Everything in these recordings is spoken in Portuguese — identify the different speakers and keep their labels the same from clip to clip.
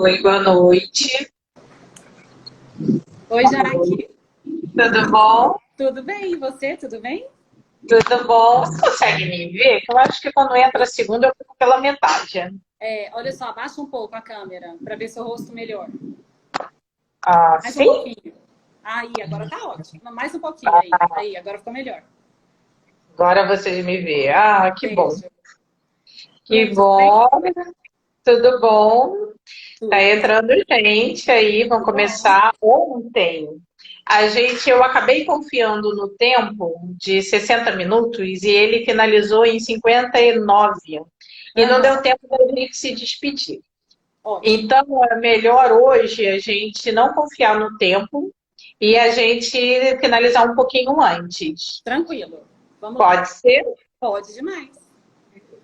Speaker 1: Oi, boa noite.
Speaker 2: Oi, Jaque.
Speaker 1: Tudo bom?
Speaker 2: Tudo bem? E você? Tudo bem?
Speaker 1: Tudo bom? Você consegue me ver? Eu acho que quando entra a segunda eu fico pela metade.
Speaker 2: Olha só, abaixa um pouco a câmera para ver seu rosto melhor.
Speaker 1: Ah,
Speaker 2: Mais um
Speaker 1: sim?
Speaker 2: pouquinho. Aí, agora tá ótimo. Mais um pouquinho aí. Aí, agora ficou melhor.
Speaker 1: Agora vocês me vê. Ah, que bom.
Speaker 2: Beijo. E
Speaker 1: Que
Speaker 2: aí, tudo bem?
Speaker 1: bom. Tudo bom. Tá
Speaker 2: Tudo.
Speaker 1: entrando gente aí, vão
Speaker 2: Que bom.
Speaker 1: começar ontem. Eu acabei confiando no tempo de 60 minutos e ele finalizou em 59. E não
Speaker 2: Aham,
Speaker 1: deu tempo da gente se despedir.
Speaker 2: ótimo.
Speaker 1: Então, é melhor hoje a gente não confiar no tempo e a gente finalizar um pouquinho antes.
Speaker 2: Tranquilo. Vamos lá.
Speaker 1: Pode ser?
Speaker 2: Pode demais.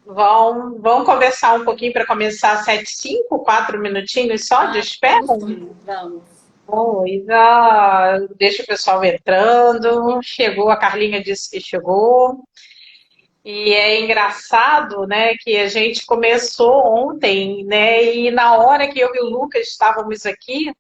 Speaker 1: Vão conversar um pouquinho para começar às 7h05, 4 minutinhos só de
Speaker 2: Ah,
Speaker 1: espera?
Speaker 2: vamos sim. Vamos.
Speaker 1: Pois, deixa o pessoal entrando. Chegou, a Carlinha disse que chegou. E é engraçado, né, que a gente começou ontem, né, e na hora que eu e o Lucas estávamos aqui,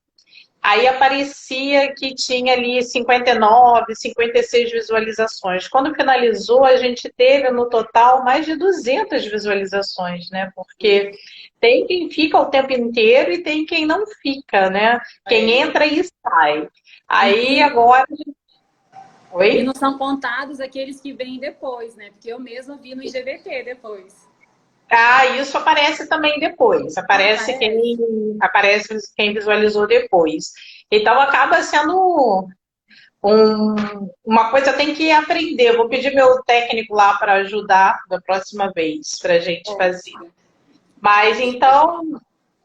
Speaker 1: aí aparecia que tinha ali 59, 56 visualizações. Quando finalizou, a gente teve no total mais de 200 visualizações, né? Porque tem quem fica o tempo inteiro e tem quem não fica, né? Quem
Speaker 2: É.
Speaker 1: entra e sai. Aí
Speaker 2: E,
Speaker 1: agora.
Speaker 2: e
Speaker 1: Oi?
Speaker 2: não são contados aqueles que vêm depois, né? Porque eu mesma vi no IGVT depois.
Speaker 1: Isso aparece também depois.
Speaker 2: Ah, parece?
Speaker 1: Aparece quem visualizou depois. Então acaba sendo uma coisa tem que aprender. Vou pedir meu técnico lá para ajudar da próxima vez para a gente fazer.
Speaker 2: Ótimo.
Speaker 1: Mas então,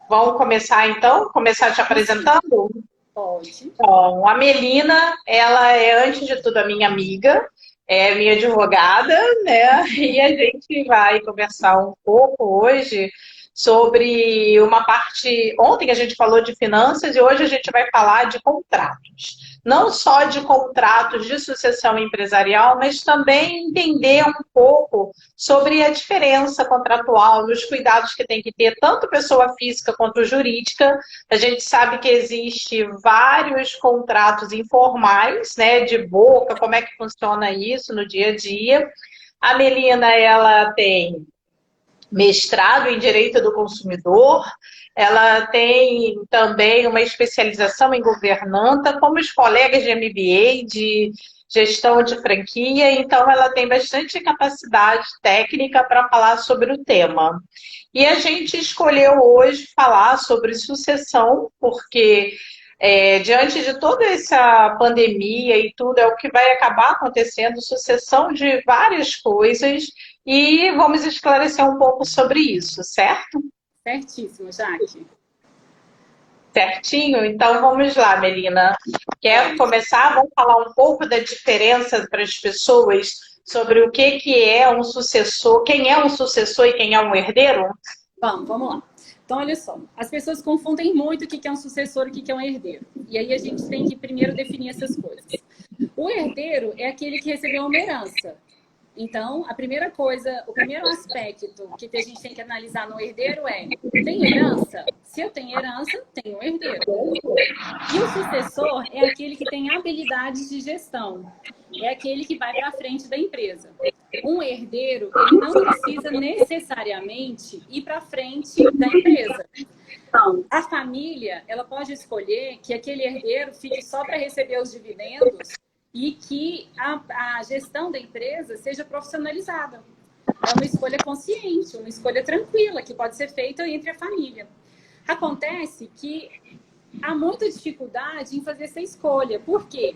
Speaker 1: vamos começar então? Começar te
Speaker 2: Vamos sim.
Speaker 1: apresentando?
Speaker 2: Pode.
Speaker 1: Bom, a Melina, ela é antes de tudo a minha amiga, é minha advogada, né? E a gente vai conversar um pouco hoje sobre uma parte. Ontem a gente falou de finanças e hoje a gente vai falar de contratos. Não só de contratos de sucessão empresarial, mas também entender um pouco sobre a diferença contratual, nos cuidados que tem que ter tanto pessoa física quanto jurídica. A gente sabe que existe vários contratos informais, né, de boca, como é que funciona isso no dia a dia. A Melina, ela tem mestrado em Direito do Consumidor, ela tem também uma especialização em governanta, como os colegas de MBA, de gestão de franquia, então ela tem bastante capacidade técnica para falar sobre o tema. E a gente escolheu hoje falar sobre sucessão, porque diante de toda essa pandemia e tudo, é o que vai acabar acontecendo, sucessão de várias coisas, e vamos esclarecer um pouco sobre isso, certo?
Speaker 2: Certíssimo, Jaque.
Speaker 1: Certinho? Então vamos lá, Melina. Quer
Speaker 2: Vamos.
Speaker 1: começar? Vamos falar um pouco da diferença para as pessoas sobre o que é um sucessor, quem é um sucessor e quem é um herdeiro?
Speaker 2: Vamos lá. Então, olha só. As pessoas confundem muito o que é um sucessor e o que é um herdeiro. E aí a gente tem que primeiro definir essas coisas. O herdeiro é aquele que recebeu uma herança. Então, a primeira coisa, o primeiro aspecto que a gente tem que analisar no herdeiro é: tem herança? Se eu tenho herança, tenho um herdeiro. E o sucessor é aquele que tem habilidades de gestão. É aquele que vai para frente da empresa. Um herdeiro, ele não precisa necessariamente ir para frente da empresa. Então, a família, ela pode escolher que aquele herdeiro fique só para receber os dividendos e que a gestão da empresa seja profissionalizada. É uma escolha consciente, uma escolha tranquila, que pode ser feita entre a família. Acontece que há muita dificuldade em fazer essa escolha. Por quê?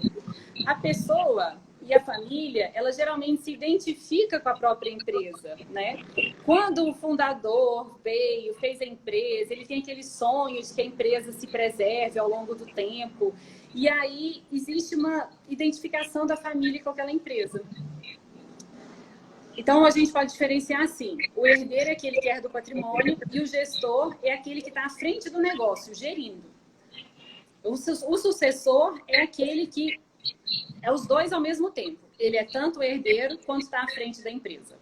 Speaker 2: A pessoa e a família, ela geralmente se identifica com a própria empresa, né? Quando o fundador veio, fez a empresa, ele tem aquele sonho de que a empresa se preserve ao longo do tempo. E aí existe uma identificação da família com aquela empresa. Então, a gente pode diferenciar assim: o herdeiro é aquele que herda o patrimônio e o gestor é aquele que está à frente do negócio, gerindo. O sucessor é aquele que é os dois ao mesmo tempo. Ele é tanto o herdeiro quanto está à frente da empresa.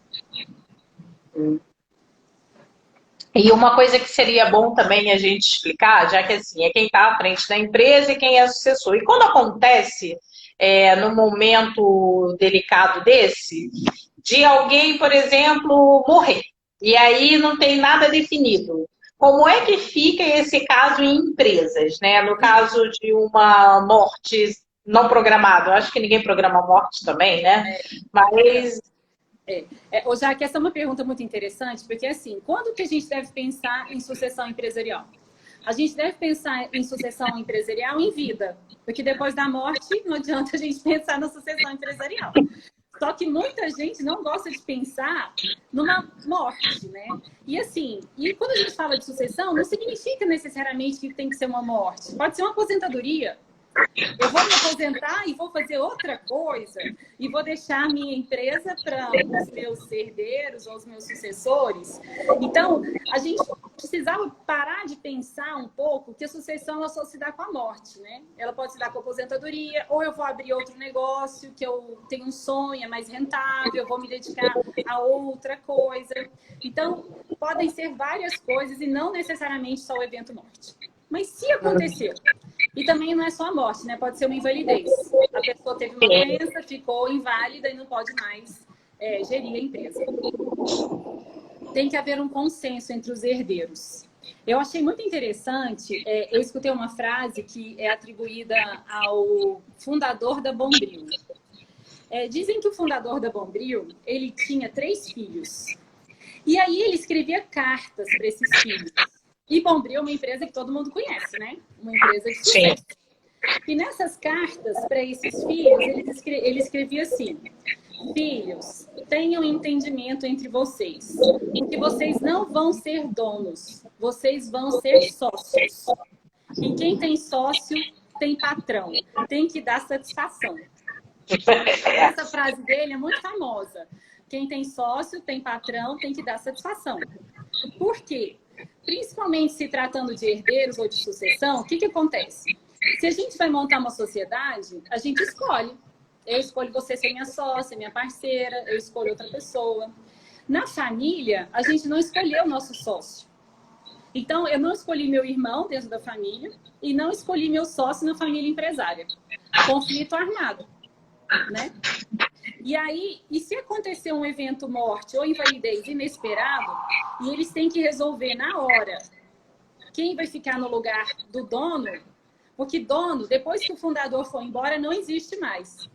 Speaker 1: E uma coisa que seria bom também a gente explicar, já que assim, é quem está à frente da empresa e quem é sucessor. E quando acontece, num momento delicado desse, de alguém, por exemplo, morrer, e aí não tem nada definido. Como é que fica esse caso em empresas, né? No caso de uma morte não programada, eu acho que ninguém programa morte também, né? Mas
Speaker 2: Ô, Jaque, essa é uma pergunta muito interessante, porque assim, quando que a gente deve pensar em sucessão empresarial? A gente deve pensar em sucessão empresarial em vida, porque depois da morte não adianta a gente pensar na sucessão empresarial. Só que muita gente não gosta de pensar numa morte, né? E assim, e quando a gente fala de sucessão, não significa necessariamente que tem que ser uma morte. Pode ser uma aposentadoria. Eu vou me aposentar e vou fazer outra coisa e vou deixar a minha empresa para os meus herdeiros ou os meus sucessores. Então, a gente precisava parar de pensar um pouco que a sucessão ela só se dá com a morte, né? Ela pode se dar com a aposentadoria, ou eu vou abrir outro negócio que eu tenho um sonho, é mais rentável, eu vou me dedicar a outra coisa. Então, podem ser várias coisas e não necessariamente só o evento morte. Mas se aconteceu, e também não é só a morte, né? Pode ser uma invalidez. A pessoa teve uma doença, ficou inválida e não pode mais gerir a empresa. Tem que haver um consenso entre os herdeiros. Eu achei muito interessante, eu escutei uma frase que é atribuída ao fundador da Bombril. Dizem que o fundador da Bombril, ele tinha 3 filhos. E aí ele escrevia cartas para esses filhos. E Bombril é uma empresa que todo mundo conhece, né? Uma empresa de sucesso. E nessas cartas para esses filhos, ele escrevia assim: filhos, tenham entendimento entre vocês, porque vocês não vão ser donos, vocês vão ser sócios. E quem tem sócio tem patrão, tem que dar satisfação. Essa frase dele é muito famosa. Quem tem sócio tem patrão, tem que dar satisfação. Por quê? Principalmente se tratando de herdeiros ou de sucessão, o que acontece? Se a gente vai montar uma sociedade, a gente escolhe. Eu escolho você ser minha sócia, minha parceira, eu escolho outra pessoa. Na família, a gente não escolheu o nosso sócio. Então, eu não escolhi meu irmão dentro da família e não escolhi meu sócio na família empresária. Conflito armado, né? E aí, e se acontecer um evento morte ou invalidez inesperado, e eles têm que resolver na hora quem vai ficar no lugar do dono, porque dono, depois que o fundador for embora, não existe mais.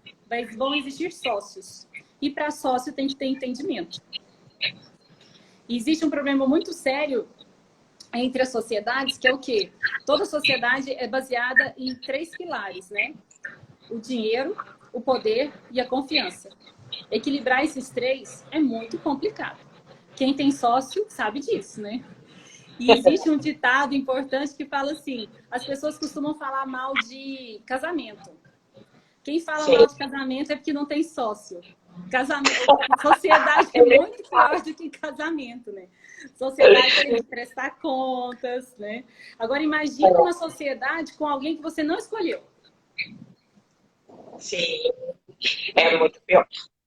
Speaker 2: Vão existir sócios. E para sócio tem que ter entendimento. E existe um problema muito sério entre as sociedades, que é o quê? Toda sociedade é baseada em 3 pilares, né? O dinheiro, o poder e a confiança. Equilibrar esses 3 é muito complicado. Quem tem sócio sabe disso, né? E existe um ditado importante que fala assim: as pessoas costumam falar mal de casamento. Quem fala mal de casamento é porque não tem sócio. Sociedade é muito pior do que casamento, né? Sociedade tem que prestar contas, né? Agora imagine uma sociedade com alguém que você não escolheu.
Speaker 1: Sim, é muito pior.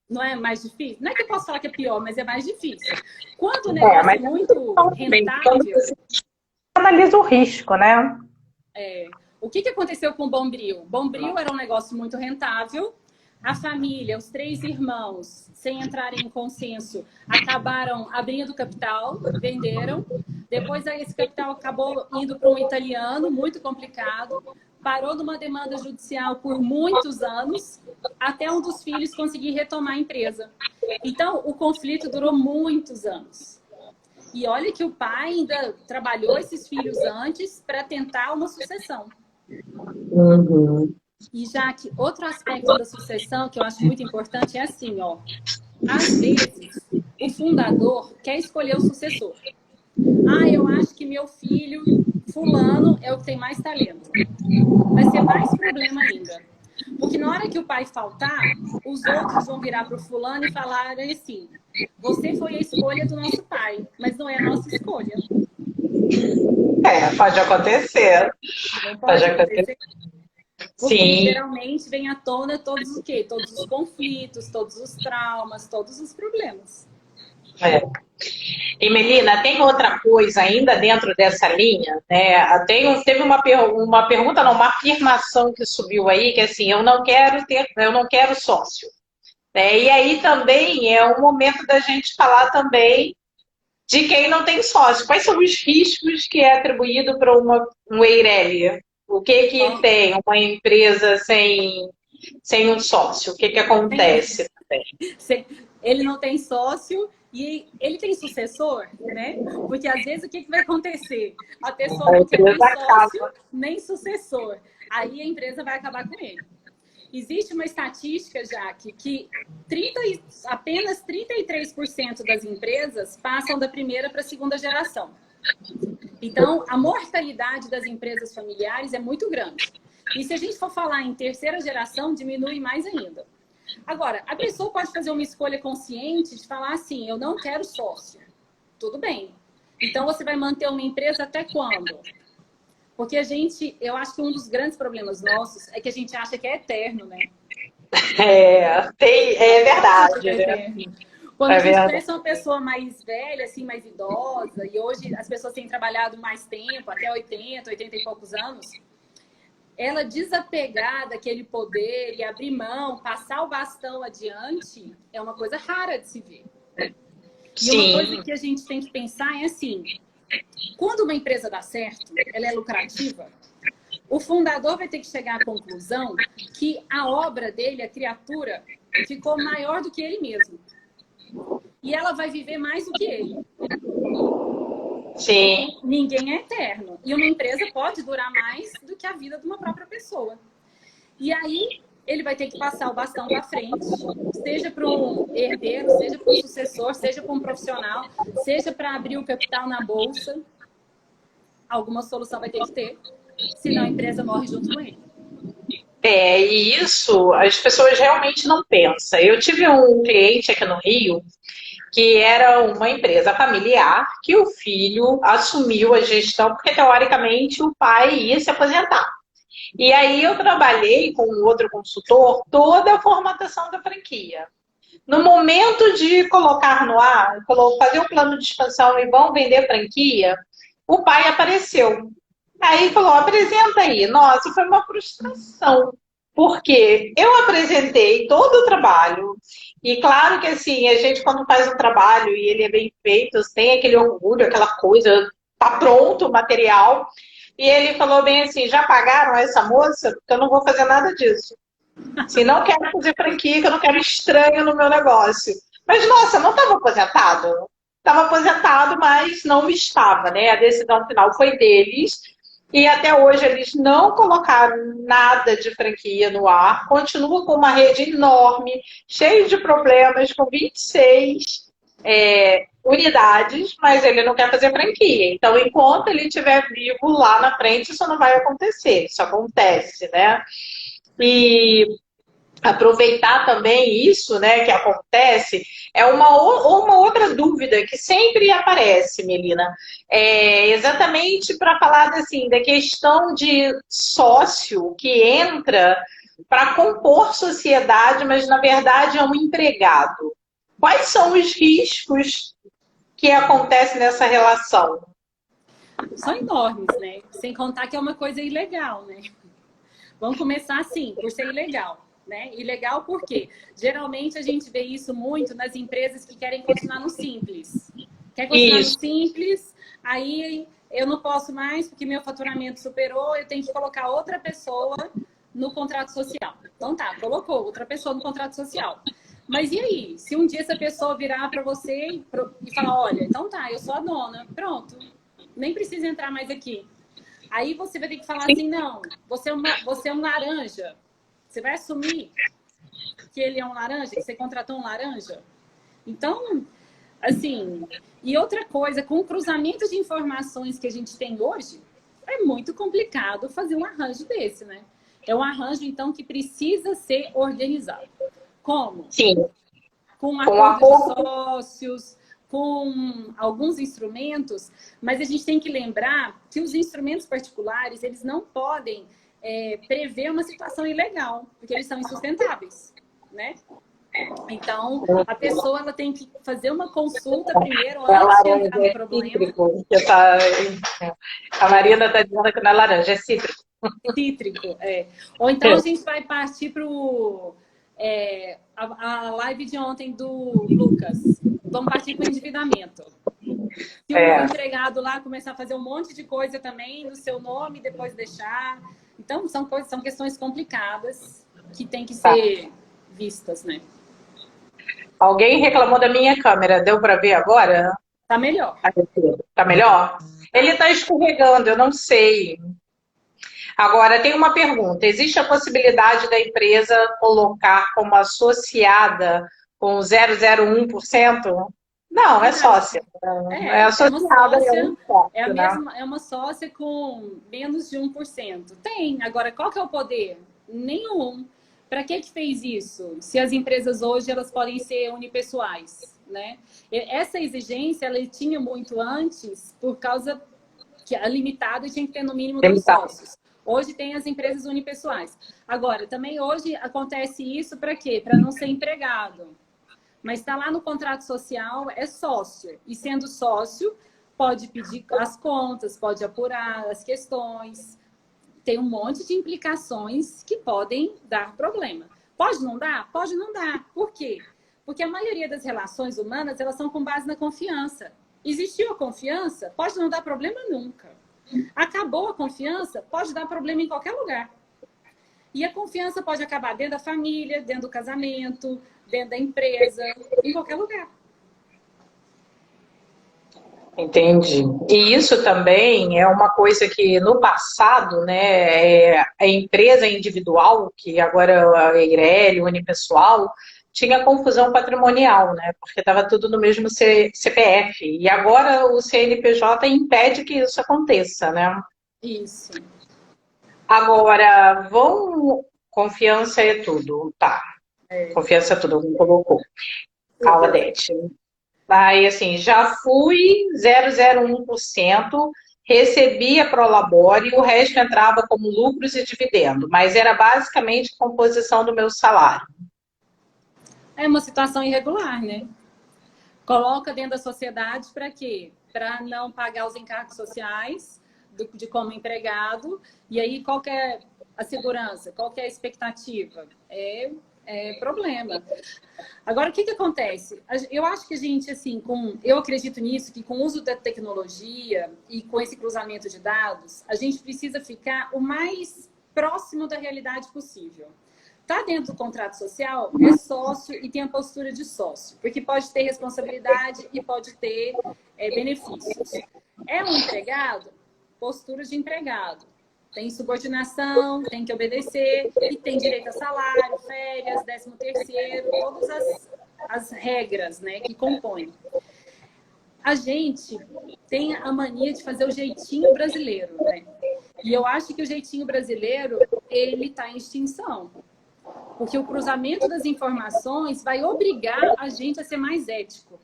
Speaker 2: Não é mais difícil? Não é que eu posso falar que é pior, mas é mais difícil. Quando o negócio é muito rentável...
Speaker 1: Analisa o risco, né?
Speaker 2: O que aconteceu com o Bombril? Bombril era um negócio muito rentável. A família, os 3 irmãos, sem entrarem em consenso, acabaram abrindo capital, venderam. Depois esse capital acabou indo para um italiano, muito complicado. Parou numa demanda judicial por muitos anos, até um dos filhos conseguir retomar a empresa. Então, o conflito durou muitos anos. E olha que o pai ainda trabalhou esses filhos antes para tentar uma sucessão.
Speaker 1: Uhum.
Speaker 2: E já que outro aspecto da sucessão que eu acho muito importante é assim, ó. Às vezes, o fundador quer escolher o sucessor. Eu acho que meu filho, fulano, é o que tem mais talento. Vai ser mais problema ainda. Porque na hora que o pai faltar, os outros vão virar para o fulano e falar assim: você foi a escolha do nosso pai, mas não é a nossa escolha.
Speaker 1: Pode acontecer.
Speaker 2: Não pode acontecer. Porque
Speaker 1: Sim.
Speaker 2: geralmente vem à tona todos o quê? Todos os conflitos, todos os traumas, todos os problemas.
Speaker 1: É. E Melina, tem outra coisa ainda dentro dessa linha, né? Teve uma pergunta, não, uma afirmação que subiu aí, que é assim, eu não quero sócio. Né? E aí também é o momento da gente falar também de quem não tem sócio. Quais são os riscos que é atribuído para um Eireli? O que que
Speaker 2: Bom,
Speaker 1: tem uma empresa sem um sócio? O que que acontece?
Speaker 2: ele não tem sócio e ele tem sucessor, né? Porque às vezes o que vai acontecer? A pessoa
Speaker 1: A
Speaker 2: não quer nem
Speaker 1: empresa
Speaker 2: sócio,
Speaker 1: acaba.
Speaker 2: nem sucessor. Aí a empresa vai acabar com ele. Existe uma estatística, Jaque, que apenas 33% das empresas passam da primeira para a segunda geração. Então, a mortalidade das empresas familiares é muito grande. E se a gente for falar em terceira geração, diminui mais ainda. Agora, a pessoa pode fazer uma escolha consciente de falar assim, eu não quero sócio. Tudo bem. Então, você vai manter uma empresa até quando? Porque eu acho que um dos grandes problemas nossos é que a gente acha que é eterno, né?
Speaker 1: É
Speaker 2: Acha que
Speaker 1: verdade,
Speaker 2: é
Speaker 1: né?
Speaker 2: eterno. Quando
Speaker 1: É
Speaker 2: a gente
Speaker 1: verdade.
Speaker 2: conhece uma pessoa mais velha, assim, mais idosa, e hoje as pessoas têm trabalhado mais tempo, até 80 e poucos anos, ela desapegar daquele poder e abrir mão, passar o bastão adiante, é uma coisa rara de se ver. E uma coisa
Speaker 1: Sim,
Speaker 2: que a gente tem que pensar é assim, quando uma empresa dá certo, ela é lucrativa, o fundador vai ter que chegar à conclusão que a obra dele, a criatura, ficou maior do que ele mesmo. E ela vai viver mais do que ele.
Speaker 1: sim.
Speaker 2: Porque ninguém é eterno. E uma empresa pode durar mais do que a vida de uma própria pessoa. E aí ele vai ter que passar o bastão para frente, seja para um herdeiro, seja para um sucessor, seja para um profissional, seja para abrir o capital na bolsa. Alguma solução vai ter que ter, senão a empresa morre junto com ele.
Speaker 1: E isso as pessoas realmente não pensam. Eu tive um cliente aqui no Rio que era uma empresa familiar que o filho assumiu a gestão, porque teoricamente o pai ia se aposentar. E aí eu trabalhei com um outro consultor toda a formatação da franquia. No momento de colocar no ar, fazer o plano de expansão e vão vender franquia, o pai apareceu. Aí falou: apresenta aí. Nossa, foi uma frustração. Porque eu apresentei todo o trabalho, e claro que assim, a gente quando faz um trabalho e ele é bem feito, tem aquele orgulho, aquela coisa, tá pronto o material. E ele falou bem assim: já pagaram essa moça? Porque eu não vou fazer nada disso. Se não quero fazer franquia, que eu não quero estranho no meu negócio. Mas, nossa, não estava aposentado? Estava aposentado, mas não estava, né? A decisão final foi deles. E até hoje eles não colocaram nada de franquia no ar. Continua com uma rede enorme, cheio de problemas, com 26 unidades, mas ele não quer fazer franquia. Então, enquanto ele estiver vivo lá na frente, isso não vai acontecer. Isso acontece, né? E aproveitar também isso, né, que acontece, é uma outra dúvida que sempre aparece, Melina, exatamente para falar assim, da questão de sócio que entra para compor sociedade, mas na verdade é um empregado. Quais são os riscos que acontecem nessa relação?
Speaker 2: São enormes, né? Sem contar que é uma coisa ilegal, né? Vamos começar assim, por ser ilegal. Né? Ilegal por quê? Geralmente a gente vê isso muito nas empresas que querem continuar no simples. Quer continuar no
Speaker 1: Isso.
Speaker 2: simples, aí eu não posso mais porque meu faturamento superou, eu tenho que colocar outra pessoa no contrato social. Então tá, colocou outra pessoa no contrato social. Mas e aí? Se um dia essa pessoa virar para você e falar, olha, então tá, eu sou a dona, pronto, nem precisa entrar mais aqui. Aí você vai ter que falar assim, não, você é um laranja. Você vai assumir que ele é um laranja, que você contratou um laranja? Então, assim, e outra coisa, com o cruzamento de informações que a gente tem hoje, é muito complicado fazer um arranjo desse, né? É um arranjo, então, que precisa ser organizado. Como?
Speaker 1: Sim,
Speaker 2: Com um
Speaker 1: com
Speaker 2: acordo de
Speaker 1: acordo.
Speaker 2: sócios, com alguns instrumentos, mas a gente tem que lembrar que os instrumentos particulares, eles não podem prever uma situação ilegal, porque eles são insustentáveis, né? Então, a pessoa ela tem que fazer uma consulta primeiro,
Speaker 1: É
Speaker 2: antes de
Speaker 1: laranja,
Speaker 2: entrar no
Speaker 1: é
Speaker 2: problema.
Speaker 1: cítrico. A Marina está dizendo que não é laranja, é cítrico.
Speaker 2: Cítrico, é. Ou então a gente vai partir para a live de ontem do Lucas. Vamos partir para o endividamento. Se o empregado lá começar a fazer um monte de coisa também no seu nome, depois deixar. Então, são questões complicadas que têm que ser vistas, né?
Speaker 1: Alguém reclamou da minha câmera, deu para ver agora?
Speaker 2: Tá melhor.
Speaker 1: Tá melhor? Ele está escorregando, eu não sei. Agora, tem uma pergunta. Existe a possibilidade da empresa colocar como associada com 0,01%? Não, é sócia. É associada.
Speaker 2: É uma sócia com menos de 1%. Tem. Agora, qual que é o poder? Nenhum. Para que fez isso? Se as empresas hoje elas podem ser unipessoais, né? Essa exigência ela tinha muito antes por causa que a limitada tinha que ter no mínimo 2 sócios. Hoje tem as empresas unipessoais. Agora, também hoje acontece isso para quê? Para não ser empregado. Mas está lá no contrato social, é sócio. E sendo sócio, pode pedir as contas, pode apurar as questões. Tem um monte de implicações que podem dar problema. Pode não dar? Pode não dar. Por quê? Porque a maioria das relações humanas, elas são com base na confiança. Existiu a confiança? Pode não dar problema nunca. Acabou a confiança? Pode dar problema em qualquer lugar. E a confiança pode acabar dentro da família, dentro do casamento, dentro da empresa, em qualquer lugar.
Speaker 1: Entendi. E isso também é uma coisa que no passado, né, a empresa individual, que agora é a Eireli, unipessoal, tinha confusão patrimonial, né, porque estava tudo no mesmo CPF. E agora o CNPJ impede que isso aconteça, né?
Speaker 2: Isso.
Speaker 1: Agora, confiança é tudo, tá. Confiança é tudo, alguém colocou. Aladete. Aí, assim, já fui 0,01%, recebi a Prolabore e o resto entrava como lucros e dividendo, mas era basicamente composição do meu salário.
Speaker 2: É uma situação irregular, né? Coloca dentro da sociedade para quê? Para não pagar os encargos sociais de como empregado. E aí, qual que é a segurança? Qual que é a expectativa? É problema. Agora, o que acontece? Eu acho que a gente, assim, eu acredito nisso, que com o uso da tecnologia e com esse cruzamento de dados, a gente precisa ficar o mais próximo da realidade possível. Está dentro do contrato social, é sócio e tem a postura de sócio, porque pode ter responsabilidade e pode ter benefícios. É um empregado, postura de empregado. Tem subordinação, tem que obedecer e tem direito a salário, férias, 13º, todas as regras, né, que compõem. A gente tem a mania de fazer o jeitinho brasileiro, né? E eu acho que o jeitinho brasileiro, ele está em extinção. Porque o cruzamento das informações vai obrigar a gente a ser mais ético.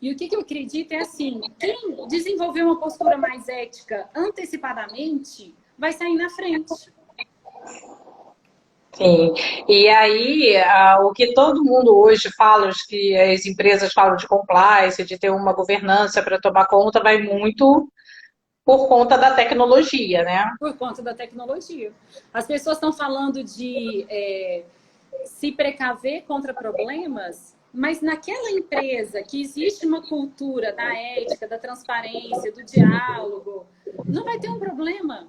Speaker 2: E o que eu acredito é assim, quem desenvolver uma postura mais ética antecipadamente vai sair na frente.
Speaker 1: Sim, e aí o que todo mundo hoje fala, os que as empresas falam de compliance, de ter uma governança para tomar conta, vai muito por conta da tecnologia, né?
Speaker 2: Por conta da tecnologia. As pessoas estão falando de se precaver contra problemas, mas naquela empresa que existe uma cultura da ética, da transparência, do diálogo, não vai ter um problema.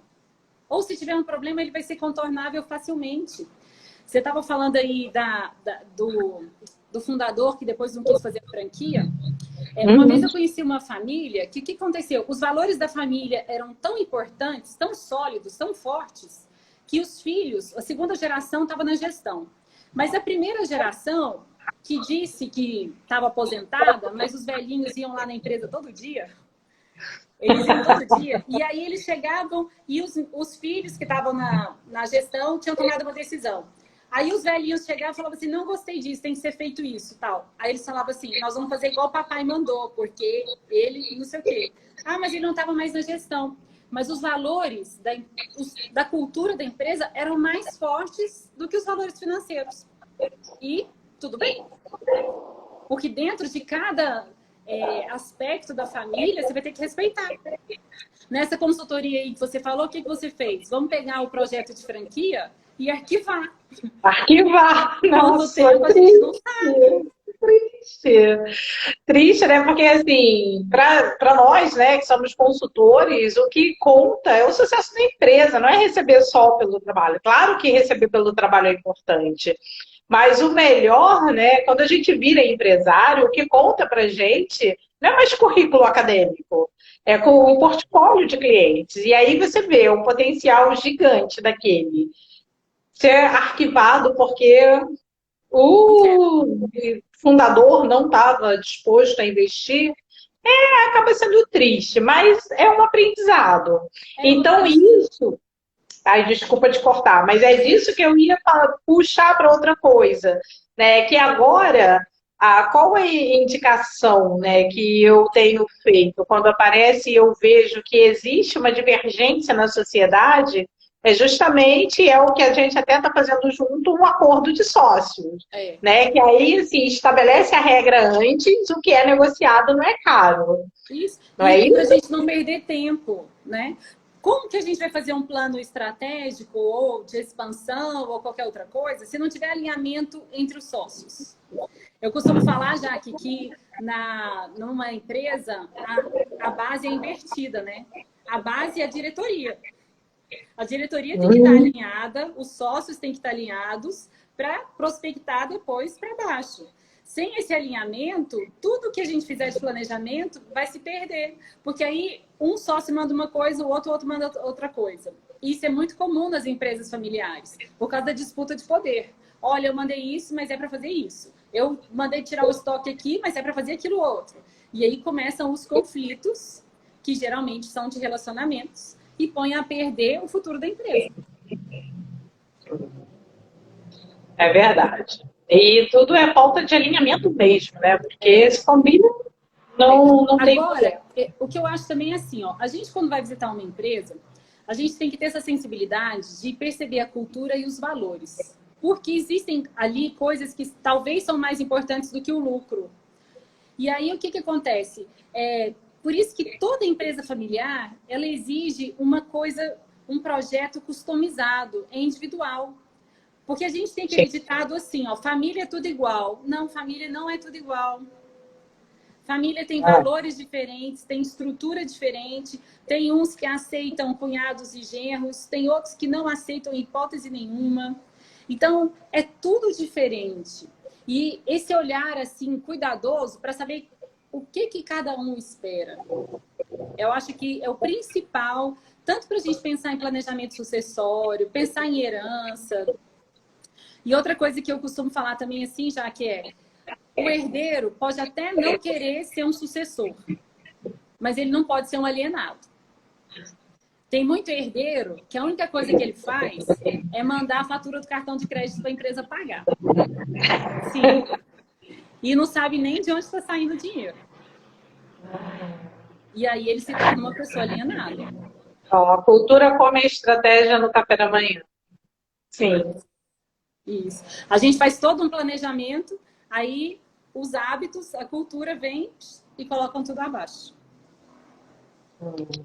Speaker 2: Ou se tiver um problema, ele vai ser contornável facilmente. Você estava falando aí do fundador que depois não quis fazer a franquia. Uma vez eu conheci uma família que o que aconteceu? Os valores da família eram tão importantes, tão sólidos, tão fortes, que os filhos, a segunda geração estava na gestão. Mas a primeira geração, que disse que estava aposentada, mas os velhinhos iam lá na empresa todo dia. Eles iam todo dia. E aí eles chegavam e os filhos que estavam na gestão tinham tomado uma decisão. Aí os velhinhos chegavam e falavam assim, não gostei disso, tem que ser feito isso, tal. Aí eles falavam assim, nós vamos fazer igual o papai mandou, porque ele não sei o quê. Ah, mas ele não estava mais na gestão. Mas os valores da cultura da empresa eram mais fortes do que os valores financeiros. E tudo bem. Porque dentro de cada aspecto da família, você vai ter que respeitar. Nessa consultoria aí que você falou, o que você fez? Vamos pegar o projeto de franquia e arquivar.
Speaker 1: Arquivar.
Speaker 2: Quanto
Speaker 1: Nossa,
Speaker 2: tempo a gente não sabe.
Speaker 1: triste. Triste, né? Porque, assim, para nós, né, que somos consultores, o que conta é o sucesso da empresa, não é receber só pelo trabalho. Claro que receber pelo trabalho é importante, mas o melhor, né, quando a gente vira empresário, o que conta para gente não é mais currículo acadêmico, é com o portfólio de clientes. E aí você vê o potencial gigante daquele ser arquivado porque o fundador não estava disposto a investir, acaba sendo triste, mas é um aprendizado. Então, isso. Ai, desculpa te cortar, mas é disso que eu ia puxar para outra coisa, né? Que agora, qual é a indicação, né, que eu tenho feito quando aparece e eu vejo que existe uma divergência na sociedade, é justamente o que a gente até está fazendo junto, um acordo de sócios, né? Que aí se estabelece a regra antes, o que é negociado não é caro.
Speaker 2: Isso.
Speaker 1: Não é isso?
Speaker 2: Para a gente não perder tempo, né? Como que a gente vai fazer um plano estratégico ou de expansão ou qualquer outra coisa se não tiver alinhamento entre os sócios? Eu costumo falar, Jaque, que numa empresa a base é invertida, né? A base é a diretoria. A diretoria tem que estar alinhada, os sócios têm que estar alinhados para prospectar depois para baixo. Sem esse alinhamento, tudo que a gente fizer de planejamento vai se perder. Porque aí um sócio manda uma coisa, o outro manda outra coisa. Isso é muito comum nas empresas familiares, por causa da disputa de poder. Olha, eu mandei isso, mas é para fazer isso. Eu mandei tirar o estoque aqui, mas é para fazer aquilo outro. E aí começam os conflitos, que geralmente são de relacionamentos, e põem a perder o futuro da empresa.
Speaker 1: É verdade. E tudo é falta de alinhamento mesmo, né? Porque se combina, não tem.
Speaker 2: Agora, o que eu acho também é assim, ó, a gente quando vai visitar uma empresa, a gente tem que ter essa sensibilidade de perceber a cultura e os valores. Porque existem ali coisas que talvez são mais importantes do que o lucro. E aí o que acontece? Por isso que toda empresa familiar, ela exige uma coisa, um projeto customizado, individual. Porque a gente tem aquele ditado assim, ó, família é tudo igual. Não, família não é tudo igual. Família tem valores diferentes, tem estrutura diferente, tem uns que aceitam cunhados e genros, tem outros que não aceitam hipótese nenhuma. Então, é tudo diferente. E esse olhar, assim, cuidadoso para saber o que cada um espera. Eu acho que é o principal, tanto para a gente pensar em planejamento sucessório, pensar em herança. E outra coisa que eu costumo falar também, assim, já que o herdeiro pode até não querer ser um sucessor, mas ele não pode ser um alienado. Tem muito herdeiro que a única coisa que ele faz é mandar a fatura do cartão de crédito para a empresa pagar. Sim. E não sabe nem de onde está saindo o dinheiro. E aí ele se torna uma pessoa alienada.
Speaker 1: Então, a cultura come a estratégia no café da manhã. Sim.
Speaker 2: Isso. A gente faz todo um planejamento, aí os hábitos, a cultura vem e colocam tudo abaixo.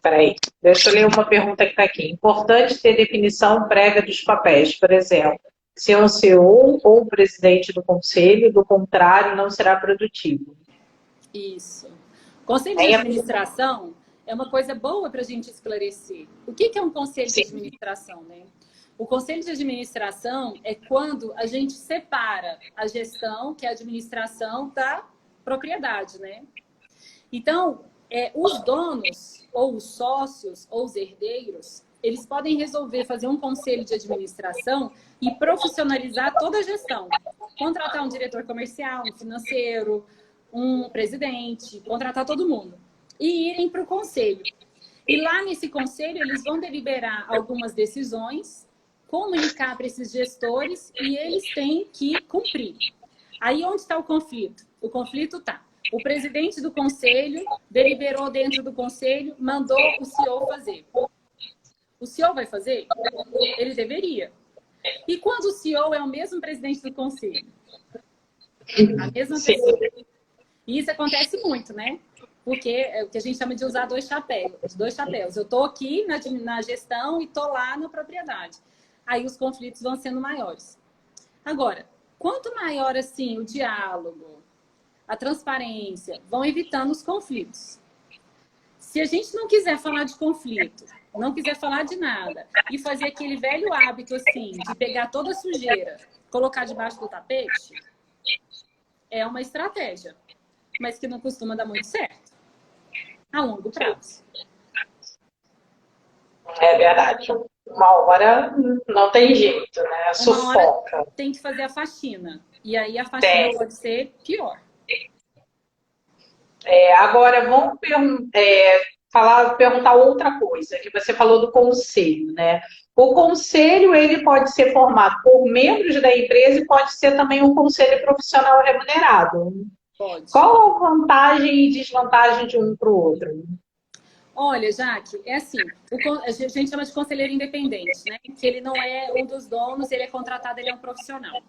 Speaker 1: Peraí, deixa eu ler uma pergunta que está aqui. Importante ter definição prévia dos papéis, por exemplo, se é um CEO ou presidente do conselho, do contrário, não será produtivo.
Speaker 2: Isso. Conselho de administração é uma coisa boa para a gente esclarecer. O que é um conselho de administração, né? O conselho de administração é quando a gente separa a gestão, que é a administração, da propriedade, né? Então, os donos, ou os sócios, ou os herdeiros, eles podem resolver fazer um conselho de administração e profissionalizar toda a gestão. Contratar um diretor comercial, um financeiro, um presidente, contratar todo mundo. E irem para o conselho. E lá nesse conselho, eles vão deliberar algumas decisões, comunicar para esses gestores e eles têm que cumprir. Aí onde está o conflito? O conflito está. O presidente do conselho deliberou dentro do conselho, mandou o CEO fazer. O CEO vai fazer? Ele deveria. E quando o CEO é o mesmo presidente do conselho? A mesma
Speaker 1: Sim.
Speaker 2: pessoa. E isso acontece muito, né? Porque é o que a gente chama de usar dois chapéus. Dois chapéus. Eu estou aqui na gestão e estou lá na propriedade. Aí os conflitos vão sendo maiores. Agora, quanto maior assim o diálogo, a transparência, vão evitando os conflitos. Se a gente não quiser falar de conflito, não quiser falar de nada e fazer aquele velho hábito assim de pegar toda a sujeira, colocar debaixo do tapete, é uma estratégia, mas que não costuma dar muito certo a longo prazo.
Speaker 1: É verdade. Uma hora não tem jeito, né? Sufoca.
Speaker 2: Uma hora tem que fazer a faxina. E aí a faxina pode ser pior.
Speaker 1: Agora, vamos perguntar outra coisa, que você falou do conselho, né? O conselho, ele pode ser formado por membros da empresa e pode ser também um conselho profissional remunerado.
Speaker 2: Pode.
Speaker 1: Qual a vantagem e desvantagem de um para o outro?
Speaker 2: Olha, Jaque, é assim, a gente chama de conselheiro independente, né? Que ele não é um dos donos, ele é contratado, ele é um profissional.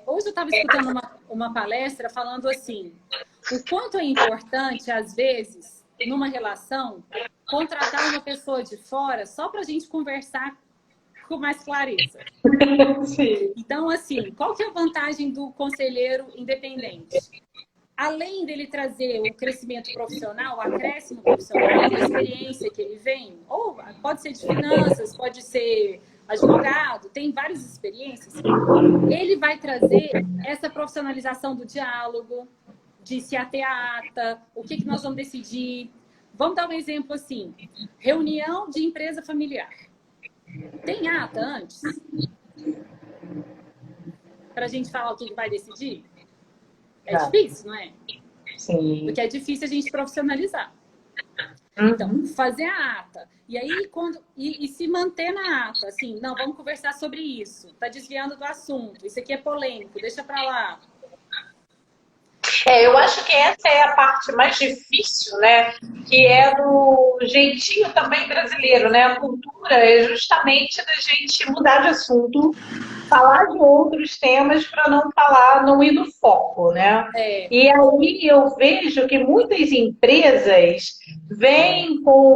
Speaker 2: Hoje eu estava escutando uma palestra falando assim, o quanto é importante, às vezes, numa relação, contratar uma pessoa de fora só para a gente conversar com mais clareza.
Speaker 1: Sim.
Speaker 2: Então, assim, qual que é a vantagem do conselheiro independente? Além dele trazer o crescimento profissional, o acréscimo profissional, a experiência que ele vem, ou pode ser de finanças, pode ser advogado, tem várias experiências, ele vai trazer essa profissionalização do diálogo, de se ater à ata, o que nós vamos decidir. Vamos dar um exemplo assim, reunião de empresa familiar. Tem ata antes? Para a gente falar o que vai decidir? É difícil, não é?
Speaker 1: Sim.
Speaker 2: Porque é difícil a gente profissionalizar. Então, fazer a ata. E aí, e se manter na ata, assim, não, vamos conversar sobre isso. Tá desviando do assunto. Isso aqui é polêmico, deixa pra lá.
Speaker 1: Eu acho que essa é a parte mais difícil, né? Que é do jeitinho também brasileiro, né? A cultura é justamente da gente mudar de assunto, falar de outros temas para não ir no foco, né? E aí eu vejo que muitas empresas vêm com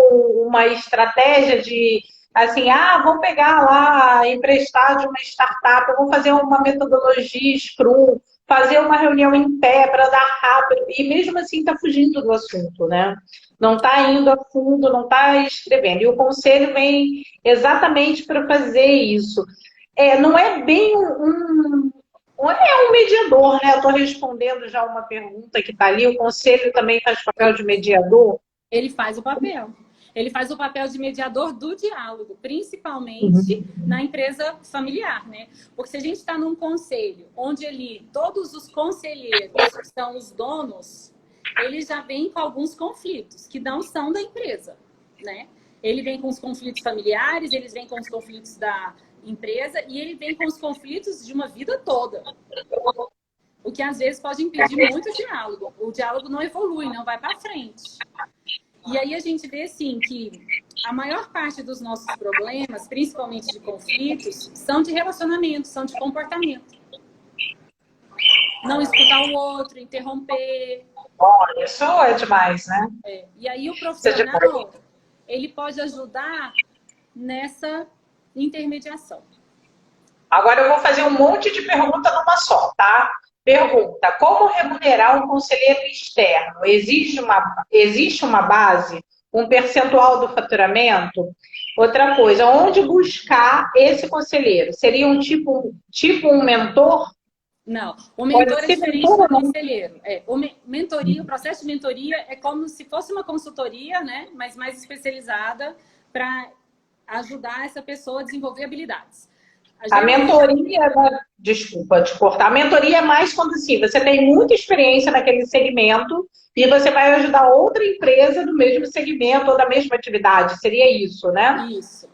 Speaker 1: uma estratégia de assim, vou pegar lá, emprestar de uma startup, vou fazer uma metodologia Scrum, fazer uma reunião em pé para dar rápido, e mesmo assim está fugindo do assunto, né? Não está indo a fundo, não está escrevendo. E o conselho vem exatamente para fazer isso. Não é bem um mediador, né? Eu estou respondendo já uma pergunta que está ali. O conselho também faz papel de mediador?
Speaker 2: Ele faz o papel. Ele faz o papel de mediador do diálogo, principalmente na empresa familiar, né? Porque se a gente está num conselho onde ali todos os conselheiros são os donos, eles já vêm com alguns conflitos que não são da empresa, né? Ele vem com os conflitos familiares, eles vêm com os conflitos da empresa e ele vem com os conflitos de uma vida toda. O que às vezes pode impedir muito o diálogo. O diálogo não evolui, não vai para frente. E aí a gente vê, assim, que a maior parte dos nossos problemas, principalmente de conflitos, são de relacionamento, são de comportamento. Não escutar o outro, interromper.
Speaker 1: Olha, isso é demais, né?
Speaker 2: E aí o profissional, ele pode ajudar nessa intermediação. Agora
Speaker 1: eu vou fazer um monte de pergunta numa só, tá? Pergunta, como remunerar um conselheiro externo? Existe uma base, um percentual do faturamento? Outra coisa, onde buscar esse conselheiro? Seria um tipo um mentor?
Speaker 2: Não, o mentor é diferente do conselheiro. O processo de mentoria é como se fosse uma consultoria, né? Mas mais especializada para ajudar essa pessoa a desenvolver habilidades.
Speaker 1: A mentoria, desculpa te cortar, a mentoria é mais quando assim, você tem muita experiência naquele segmento e você vai ajudar outra empresa do mesmo segmento ou da mesma atividade. Seria isso, né?
Speaker 2: Isso,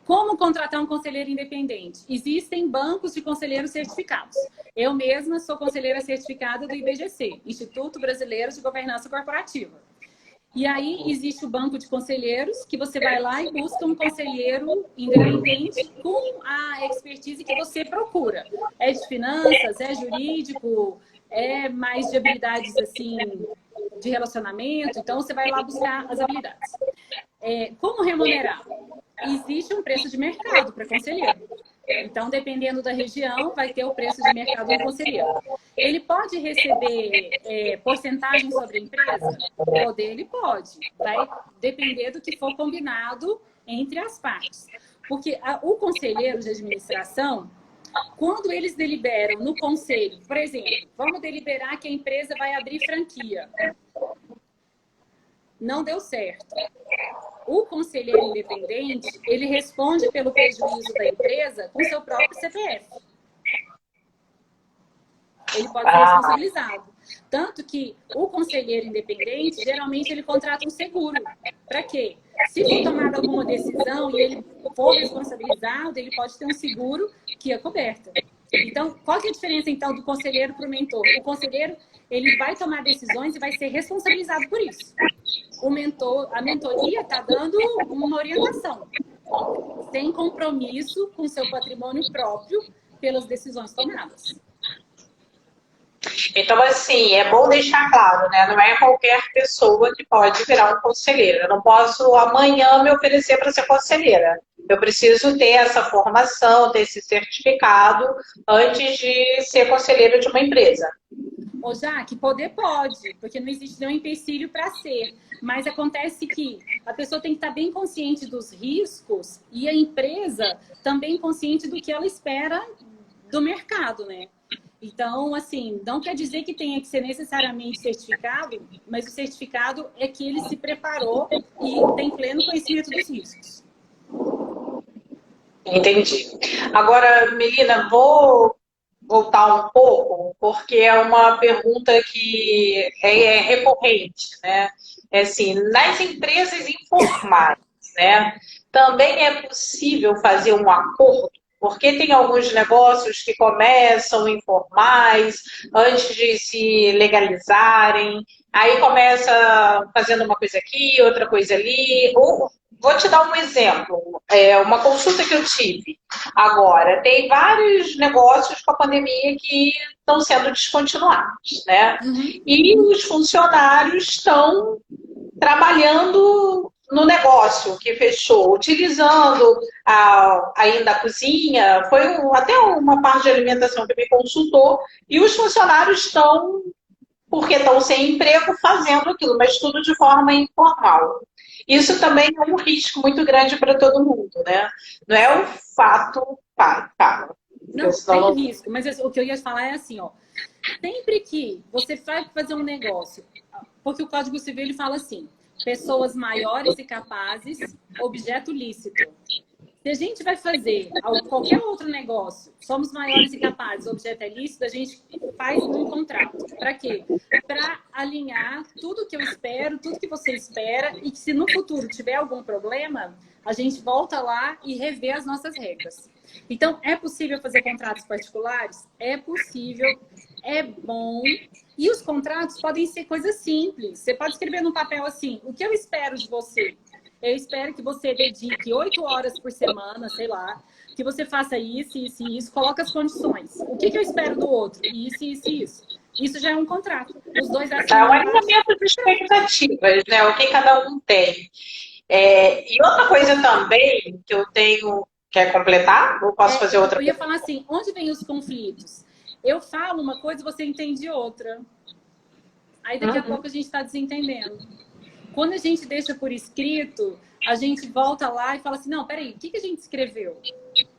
Speaker 2: Como contratar um conselheiro independente? Existem bancos de conselheiros certificados. Eu mesma sou conselheira certificada do IBGC, Instituto Brasileiro de Governança Corporativa. E aí existe o banco de conselheiros, que você vai lá e busca um conselheiro independente com a expertise que você procura. É de finanças, é jurídico, é mais de habilidades assim de relacionamento. Então você vai lá buscar as habilidades. Como remunerar? Existe um preço de mercado para conselheiro. Então, dependendo da região, vai ter o preço de mercado do conselheiro. Ele pode receber porcentagem sobre a empresa? Poder, ele pode. Vai depender do que for combinado entre as partes. Porque o conselheiro de administração, quando eles deliberam no conselho, por exemplo, vamos deliberar que a empresa vai abrir franquia. Não deu certo. O conselheiro independente, ele responde pelo prejuízo da empresa com seu próprio CPF. Ele pode ser responsabilizado. Tanto que o conselheiro independente, geralmente, ele contrata um seguro. Para quê? Se for tomada alguma decisão e ele for responsabilizado, ele pode ter um seguro que é coberto. Então, qual que é a diferença, então, do conselheiro para o mentor? O conselheiro, ele vai tomar decisões e vai ser responsabilizado por isso. A mentoria está dando uma orientação, sem compromisso com seu patrimônio próprio pelas decisões tomadas.
Speaker 1: Então, assim, é bom deixar claro, né? Não é qualquer pessoa que pode virar um conselheiro. Eu não posso amanhã me oferecer para ser conselheira. Eu preciso ter essa formação, ter esse certificado antes de ser conselheira de uma empresa.
Speaker 2: Ô, Jaque, poder pode, porque não existe nenhum empecilho para ser. Mas acontece que a pessoa tem que estar bem consciente dos riscos e a empresa também consciente do que ela espera do mercado, né? Então, assim, não quer dizer que tenha que ser necessariamente certificado, mas o certificado é que ele se preparou e tem pleno conhecimento dos riscos.
Speaker 1: Entendi. Agora, Melina, vou voltar um pouco, porque é uma pergunta que é recorrente, né? É assim, nas empresas informais, né? Também é possível fazer um acordo, porque tem alguns negócios que começam informais antes de se legalizarem, aí começa fazendo uma coisa aqui, outra coisa ali. Vou te dar um exemplo, uma consulta que eu tive agora. Tem vários negócios com a pandemia que estão sendo descontinuados, né?
Speaker 2: Uhum.
Speaker 1: E os funcionários estão trabalhando no negócio que fechou, utilizando ainda a cozinha, foi até uma parte de alimentação que me consultou, e os funcionários estão, porque estão sem emprego, fazendo aquilo, mas tudo de forma informal. Isso também é um risco muito grande para todo mundo, né? Não é um fato, tá.
Speaker 2: Não, tem risco, mas o que eu ia falar é assim, ó. Sempre que você vai fazer um negócio, porque o Código Civil ele fala assim, pessoas maiores e capazes, objeto lícito. Se a gente vai fazer qualquer outro negócio, somos maiores e capazes, objeto é lícito, a gente faz um contrato. Para quê? Para alinhar tudo que eu espero, tudo que você espera, e que se no futuro tiver algum problema, a gente volta lá e revê as nossas regras. Então, é possível fazer contratos particulares? É possível, é bom. E os contratos podem ser coisas simples. Você pode escrever num papel assim, o que eu espero de você? Eu espero que você dedique 8 horas por semana, sei lá, que você faça isso, isso e isso, coloca as condições. O que eu espero do outro? Isso, isso e isso. Isso já é um contrato. Os dois assinam.
Speaker 1: É um alinhamento de expectativas, né? O que cada um tem. E outra coisa também que eu tenho... Quer completar? Ou posso fazer outra?
Speaker 2: Eu ia falar assim, onde vem os conflitos? Eu falo uma coisa e você entende outra. Aí daqui a pouco a gente está desentendendo. Quando a gente deixa por escrito, a gente volta lá e fala assim, não, peraí, o que a gente escreveu?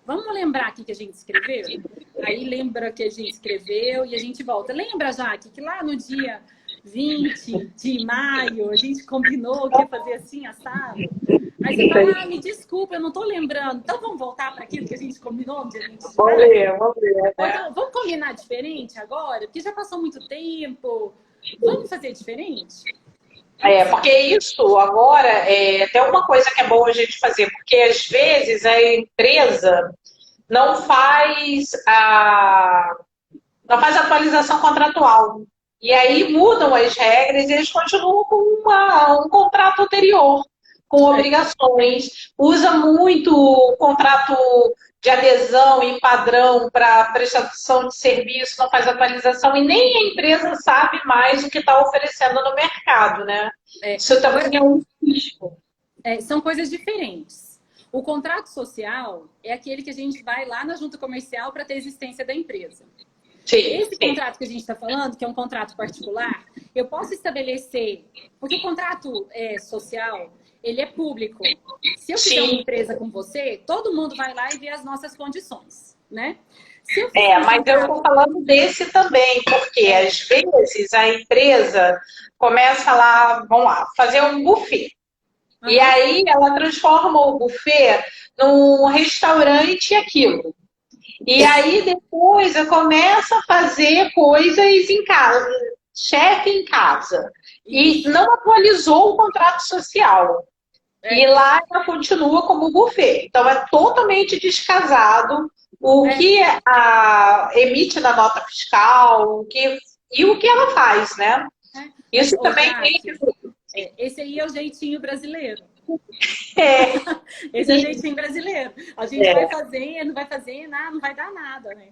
Speaker 2: Vamos lembrar o que a gente escreveu? Aí lembra que a gente escreveu e a gente volta. Lembra, Jaque, que lá no dia 20 de maio a gente combinou que ia fazer assim, assado? Aí você fala, me desculpa, eu não tô lembrando. Então vamos voltar para aquilo que a gente combinou no dia 20 de maio?
Speaker 1: Vamos ver.
Speaker 2: Né? Então, vamos combinar diferente agora? Porque já passou muito tempo. Vamos fazer diferente?
Speaker 1: Porque isso agora é até uma coisa que é bom a gente fazer, porque às vezes a empresa não faz a atualização contratual. E aí mudam as regras e eles continuam com um contrato anterior, com obrigações. Usa muito o contrato de adesão e padrão para prestação de serviço, não faz atualização e nem a empresa sabe mais o que está oferecendo no mercado, né? Isso também é um risco.
Speaker 2: São coisas diferentes. O contrato social é aquele que a gente vai lá na junta comercial para ter existência da empresa. Esse contrato que a gente está falando, que é um contrato particular, eu posso estabelecer, porque o contrato social, ele é público. Se eu fizer uma empresa com você, todo mundo vai lá e vê as nossas condições, né?
Speaker 1: Mas eu estou falando desse também, porque às vezes a empresa começa lá, vamos lá, fazer um buffet. Uhum. E aí ela transforma o buffet num restaurante aquilo. E aí depois começa a fazer coisas em casa, chefe em casa. E não atualizou o contrato social. E lá ela continua como buffet. Então é totalmente descasado o que emite na nota fiscal, e o que ela faz, né? Isso também tem que...
Speaker 2: Esse aí é o jeitinho brasileiro. Esse é o jeitinho brasileiro. A gente vai fazer, não vai dar nada, né?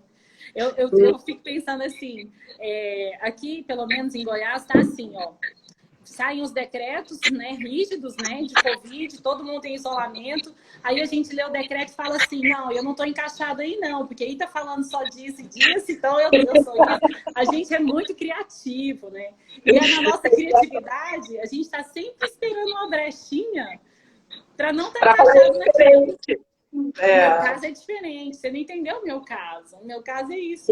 Speaker 2: Eu fico pensando assim, aqui, pelo menos em Goiás, tá assim, ó. Saem os decretos, né, rígidos, né, de Covid, todo mundo em isolamento. Aí a gente lê o decreto e fala assim, não, eu não tô encaixado aí não, porque aí tá falando só disso e disso, então eu sou isso. A gente é muito criativo, né? E na nossa criatividade, a gente tá sempre esperando uma brechinha para não estar encaixado naquilo. O meu caso é diferente, você não entendeu o meu caso. O meu caso é isso.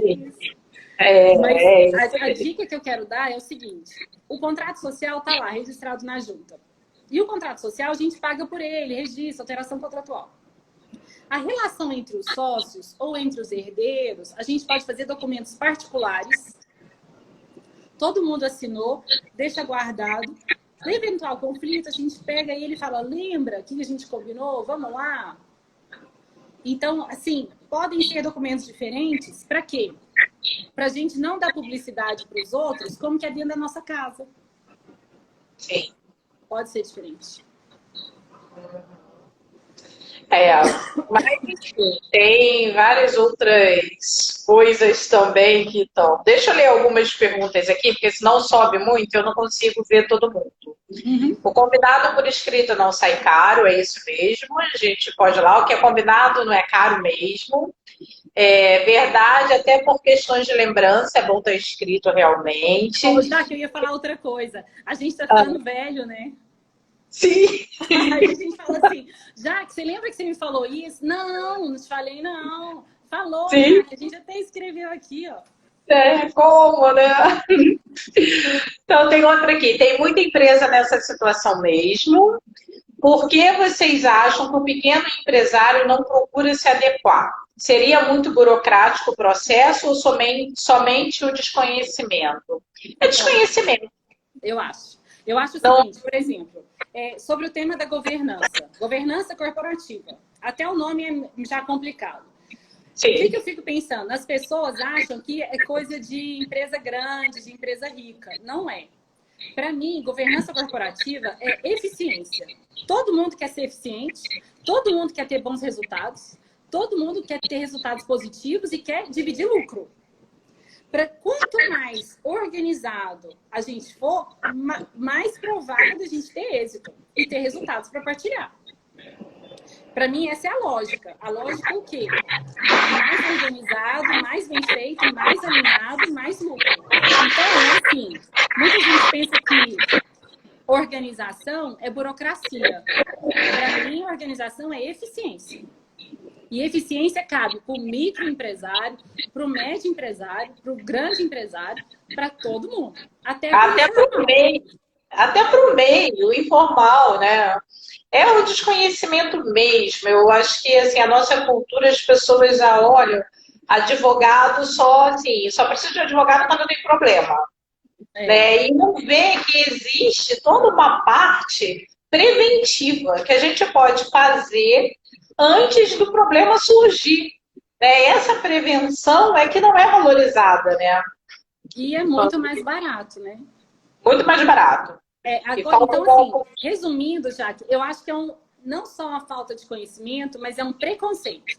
Speaker 2: Mas a dica que eu quero dar é o seguinte: o contrato social está lá, registrado na junta. E o contrato social a gente paga por ele, registro, alteração contratual. A relação entre os sócios ou entre os herdeiros, a gente pode fazer documentos particulares. Todo mundo assinou, deixa guardado. No eventual conflito, a gente pega ele e fala, lembra que a gente combinou? Vamos lá? Então, assim, podem ser documentos diferentes. Para quê? Para a gente não dar publicidade para os outros, como que é dentro da nossa casa.
Speaker 1: Sim.
Speaker 2: Pode ser diferente.
Speaker 1: Mas enfim, tem várias outras coisas também que estão... Deixa eu ler algumas perguntas aqui, porque senão sobe muito, eu não consigo ver todo mundo. Uhum. O combinado por escrito não sai caro, é isso mesmo. A gente pode ir lá, o que é combinado não é caro mesmo. É verdade, até por questões de lembrança, é bom estar escrito realmente.
Speaker 2: Já que eu ia falar outra coisa. A gente está ficando velho, né?
Speaker 1: Sim.
Speaker 2: Aí a gente fala assim, Jaque, você lembra que você me falou isso? Não te falei, não. Falou,
Speaker 1: sim.
Speaker 2: Jaque, a gente até escreveu aqui, ó.
Speaker 1: Como, né? Então tem outra aqui. Tem muita empresa nessa situação mesmo. Por que vocês acham que o pequeno empresário não procura se adequar? Seria muito burocrático o processo ou somente o desconhecimento? É desconhecimento.
Speaker 2: Eu acho. Eu acho o seguinte, por exemplo, sobre o tema da governança corporativa. Até o nome é já complicado. Sim. O que eu fico pensando? As pessoas acham que é coisa de empresa grande, de empresa rica. Não é. Para mim, governança corporativa é eficiência. Todo mundo quer ser eficiente, todo mundo quer ter bons resultados, todo mundo quer ter resultados positivos e quer dividir lucro. Quanto mais organizado a gente for, mais provável a gente ter êxito e ter resultados para partilhar. Para mim, essa é a lógica. A lógica é o quê? Mais organizado, mais bem feito, mais alinhado, mais lucro. Então, assim, muita gente pensa que organização é burocracia. Para mim, organização é eficiência. E eficiência cabe para o microempresário, para o médio empresário, para o grande empresário, para todo mundo. Até para
Speaker 1: o meio informal, né? É o desconhecimento mesmo. Eu acho que assim, a nossa cultura, as pessoas já olham advogado só precisa de advogado quando tem problema. Né? E não vê que existe toda uma parte preventiva que a gente pode fazer antes do problema surgir. Né? Essa prevenção é que não é valorizada, né?
Speaker 2: E é muito mais barato, né?
Speaker 1: Muito mais barato.
Speaker 2: Agora, então, assim, resumindo, Jaque, eu acho que não só uma falta de conhecimento, mas é um preconceito.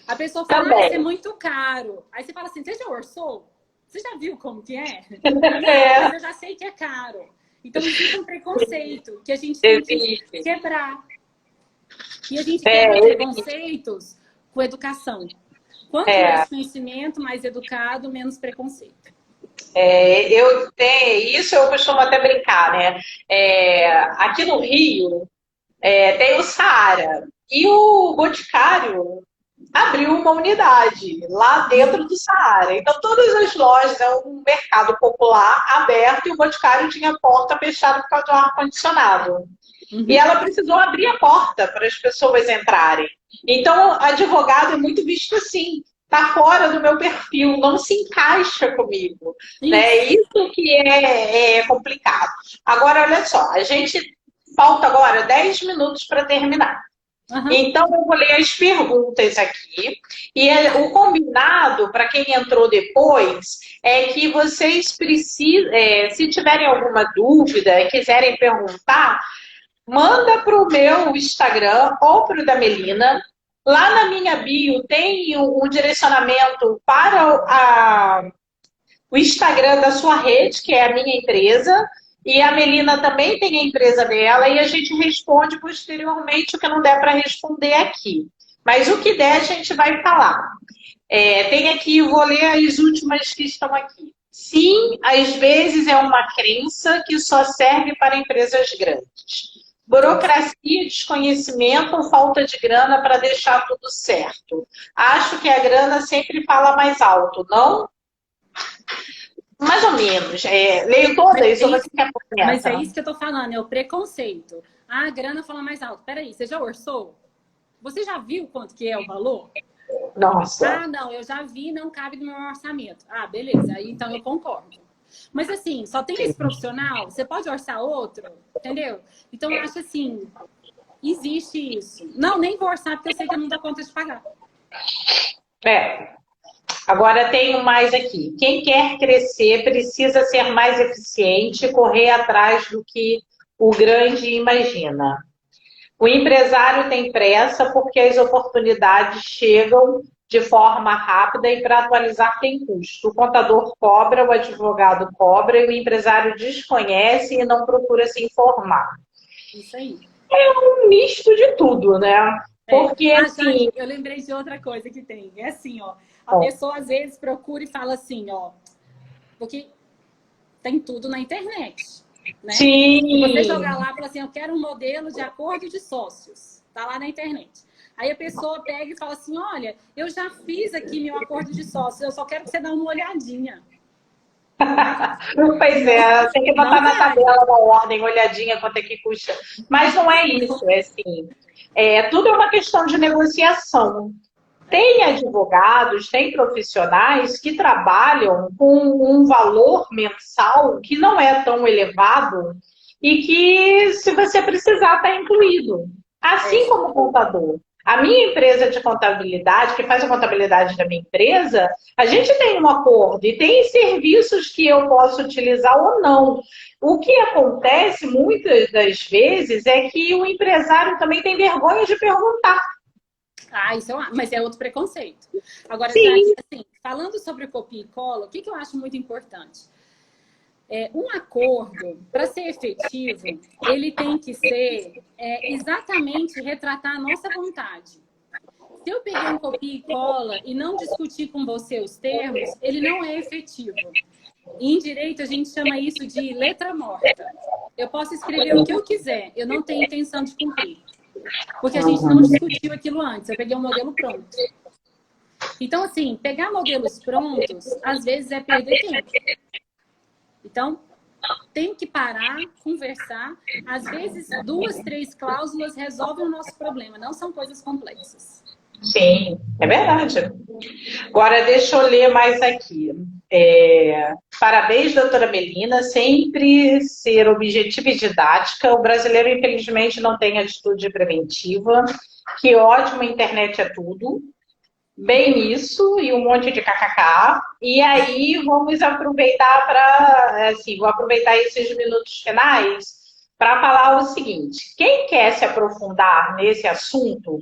Speaker 2: A pessoa fala, isso é muito caro. Aí você fala assim, você já orçou? Você já viu como que é? Não, mas eu já sei que é caro. Então, existe um preconceito que a gente tem que quebrar. E a gente quebra preconceitos com educação. Quanto mais conhecimento, mais educado, menos preconceito.
Speaker 1: Isso eu costumo até brincar, né? Aqui no Rio tem o Saara e o Boticário abriu uma unidade lá dentro do Saara. Então, todas as lojas, é um mercado popular aberto e o Boticário tinha a porta fechada por causa do ar-condicionado. E ela precisou abrir a porta para as pessoas entrarem. Então, advogado é muito visto assim, está fora do meu perfil, não se encaixa comigo. Né? Isso que é complicado. Agora, olha só, a gente falta agora 10 minutos para terminar. Então, eu vou ler as perguntas aqui. E o combinado, para quem entrou depois, é que vocês precisam, se tiverem alguma dúvida, quiserem perguntar, manda para o meu Instagram ou para o da Melina. Lá na minha bio tem um direcionamento para o Instagram da sua rede, que é a minha empresa. E a Melina também tem a empresa dela e a gente responde posteriormente o que não der para responder aqui. Mas o que der, a gente vai falar. Tem aqui, vou ler as últimas que estão aqui. Sim, às vezes é uma crença que só serve para empresas grandes. Burocracia, desconhecimento ou falta de grana para deixar tudo certo. Acho que a grana sempre fala mais alto, não? Mais ou menos. Leio todas, ou você quer começar?
Speaker 2: Mas é isso que eu tô falando, é o preconceito. Ah, a grana fala mais alto. Peraí, você já orçou? Você já viu quanto que é o valor?
Speaker 1: Nossa.
Speaker 2: Ah, não, eu já vi, não cabe no meu orçamento. Ah, beleza, aí então eu concordo. Mas assim, só tem esse profissional, você pode orçar outro, entendeu? Então eu acho assim, existe isso. Não, nem vou orçar porque eu sei que eu não dou conta de pagar.
Speaker 1: Agora tenho mais aqui. Quem quer crescer precisa ser mais eficiente e correr atrás do que o grande imagina. O empresário tem pressa porque as oportunidades chegam de forma rápida e para atualizar tem custo. O contador cobra, o advogado cobra e o empresário desconhece e não procura se informar.
Speaker 2: Isso aí.
Speaker 1: É um misto de tudo, né? Porque assim...
Speaker 2: Eu lembrei de outra coisa que tem. É assim, ó. A pessoa às vezes procura e fala assim, ó. Porque tem tudo na internet. Né?
Speaker 1: Sim.
Speaker 2: Se você jogar lá e falar assim, eu quero um modelo de acordo de sócios. Tá lá na internet. Aí a pessoa pega e fala assim, olha, eu já fiz aqui meu acordo de sócios, eu só quero que você dê uma olhadinha.
Speaker 1: Pois é, tem que botar na tabela da ordem, olhadinha, quanto é que custa. Mas não é isso, é assim. Tudo é uma questão de negociação. Tem advogados, tem profissionais que trabalham com um valor mensal que não é tão elevado e que, se você precisar, está incluído. Assim como o contador. A minha empresa de contabilidade, que faz a contabilidade da minha empresa, a gente tem um acordo e tem serviços que eu posso utilizar ou não. O que acontece muitas das vezes é que o empresário também tem vergonha de perguntar.
Speaker 2: Mas é outro preconceito. Agora, assim, falando sobre o copia e cola, o que eu acho muito importante? Um acordo, para ser efetivo, ele tem que ser exatamente retratar a nossa vontade. Se eu peguei um copia e cola e não discutir com você os termos, ele não é efetivo. E em direito, a gente chama isso de letra morta. Eu posso escrever o que eu quiser, eu não tenho intenção de cumprir. Porque a gente não discutiu aquilo antes, eu peguei um modelo pronto. Então, assim, pegar modelos prontos, às vezes é perder tempo. Então, tem que parar, conversar. Às vezes, 2, 3 cláusulas resolvem o nosso problema, não são coisas complexas.
Speaker 1: Sim, é verdade. Agora, deixa eu ler mais aqui. Parabéns, doutora Melina, sempre ser objetiva e didática. O brasileiro, infelizmente, não tem atitude preventiva. Que ótimo, a internet é tudo. bem isso e um monte de kkk. E aí vamos aproveitar para, assim, vou aproveitar esses minutos finais para falar o seguinte: quem quer se aprofundar nesse assunto,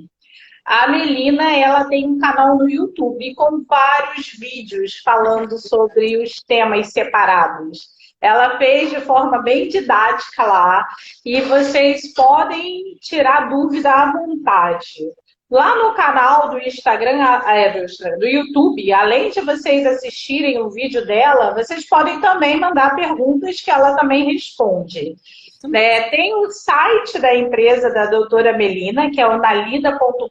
Speaker 1: a Melina, ela tem um canal no YouTube com vários vídeos falando sobre os temas separados. Ela fez de forma bem didática lá e vocês podem tirar dúvida à vontade. Lá no canal do Instagram, do YouTube, além de vocês assistirem o vídeo dela, vocês podem também mandar perguntas que ela também responde. Tem o site da empresa da doutora Melina, que é o nalida.com.br,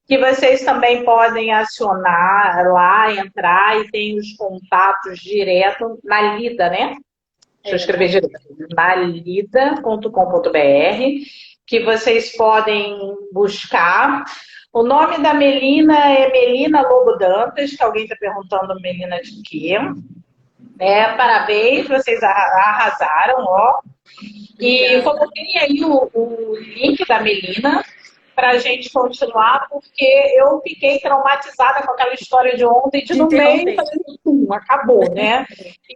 Speaker 1: que vocês também podem acionar lá, entrar e tem os contatos direto na Lida, né? Deixa eu escrever direto. nalida.com.br, que vocês podem buscar. O nome da Melina é Melina Lobo Dantas, que alguém está perguntando Melina de quê. Parabéns, vocês arrasaram, ó. E coloquei aí o link da Melina para a gente continuar, porque eu fiquei traumatizada com aquela história de ontem, de no meio, acabou, né?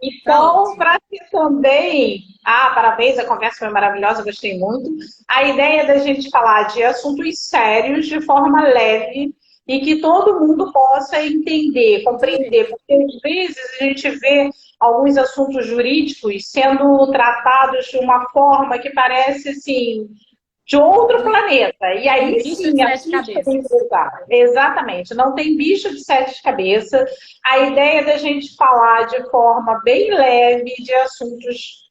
Speaker 1: Então, para ter também... parabéns, a conversa foi maravilhosa, gostei muito. A ideia da gente falar de assuntos sérios de forma leve e que todo mundo possa entender, compreender, porque às vezes a gente vê alguns assuntos jurídicos sendo tratados de uma forma que parece, assim, de outro planeta. E aí, sim, a gente tem que usar. Exatamente. Não tem bicho de sete cabeças. A ideia é da gente falar de forma bem leve de assuntos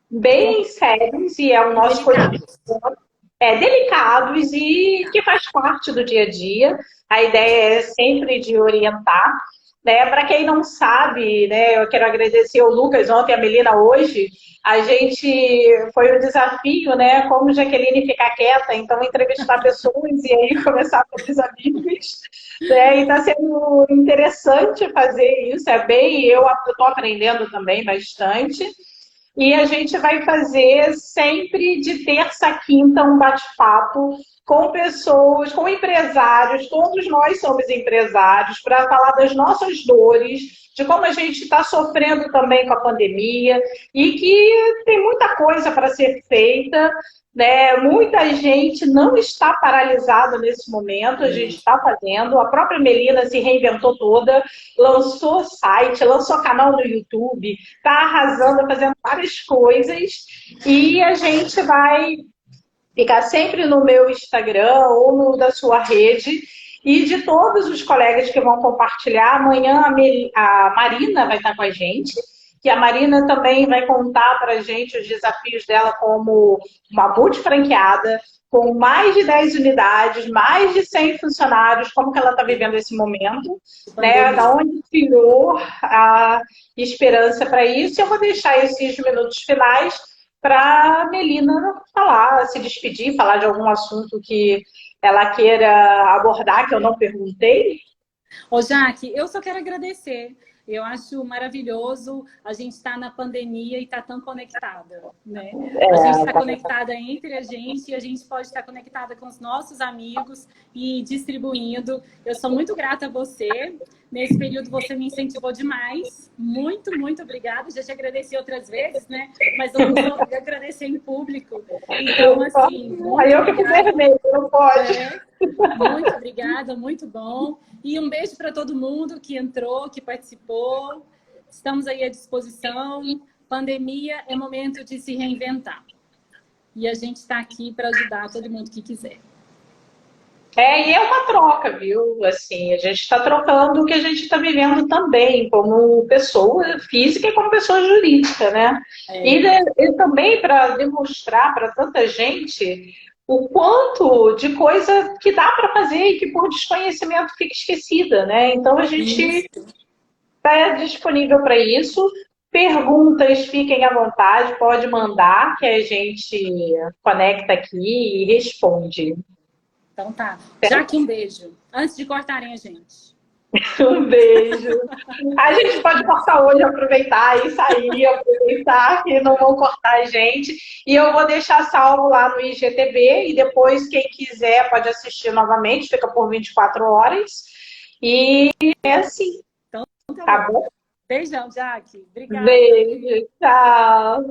Speaker 1: bem sérios, e é o nosso cotidiano. Delicados e que faz parte do dia a dia. A ideia é sempre de orientar. Para quem não sabe, eu quero agradecer o Lucas ontem, a Melina hoje. A gente foi um desafio, como Jaqueline ficar quieta, então entrevistar pessoas e aí começar com os amigos. E está sendo interessante fazer isso, eu estou aprendendo também bastante. E a gente vai fazer sempre de terça a quinta um bate-papo com pessoas, com empresários, todos nós somos empresários, para falar das nossas dores, de como a gente está sofrendo também com a pandemia e que tem muita coisa para ser feita, muita gente não está paralisada nesse momento, a gente está fazendo, a própria Melina se reinventou toda, lançou site, lançou canal no YouTube, está arrasando, fazendo várias coisas, e a gente vai ficar sempre no meu Instagram ou no da sua rede, e de todos os colegas que vão compartilhar. Amanhã a Marina vai estar com a gente, que a Marina também vai contar para a gente os desafios dela como uma multifranqueada, com mais de 10 unidades, mais de 100 funcionários, como que ela está vivendo esse momento, da onde tirou a esperança para isso. Eu vou deixar esses minutos finais para a Melina falar, se despedir, falar de algum assunto que ela queira abordar, que eu não perguntei.
Speaker 2: Ô, Jaque, eu só quero agradecer. Eu acho maravilhoso a gente estar na pandemia e estar tão conectada, né? A gente está conectada entre a gente e a gente pode estar conectada com os nossos amigos e distribuindo. Eu sou muito grata a você. Nesse período você me incentivou demais. Muito, muito obrigada. Já te agradeci outras vezes, né? Mas eu não vou agradecer em público. Então, assim...
Speaker 1: Aí eu fico vermelho, não pode.
Speaker 2: Muito obrigada, muito bom. E um beijo para todo mundo que entrou, que participou. Estamos aí à disposição. Pandemia é momento de se reinventar. E a gente está aqui para ajudar todo mundo que quiser.
Speaker 1: E é uma troca, viu? Assim, a gente está trocando o que a gente está vivendo também, como pessoa física e como pessoa jurídica, né? E também para demonstrar para tanta gente o quanto de coisa que dá para fazer e que por desconhecimento fica esquecida, né? Então a gente está disponível para isso. Perguntas, fiquem à vontade, pode mandar que a gente conecta aqui e responde.
Speaker 2: Então tá. Já que um beijo. Antes de cortarem a gente.
Speaker 1: Um beijo. A gente pode cortar hoje, aproveitar e sair, aproveitar que não vão cortar a gente. E eu vou deixar salvo lá no IGTV e depois quem quiser pode assistir novamente, fica por 24 horas. E é assim.
Speaker 2: Então, tá
Speaker 1: Tá
Speaker 2: bom.
Speaker 1: bom?
Speaker 2: Beijão, Jaque. Obrigada.
Speaker 1: Beijo, tchau.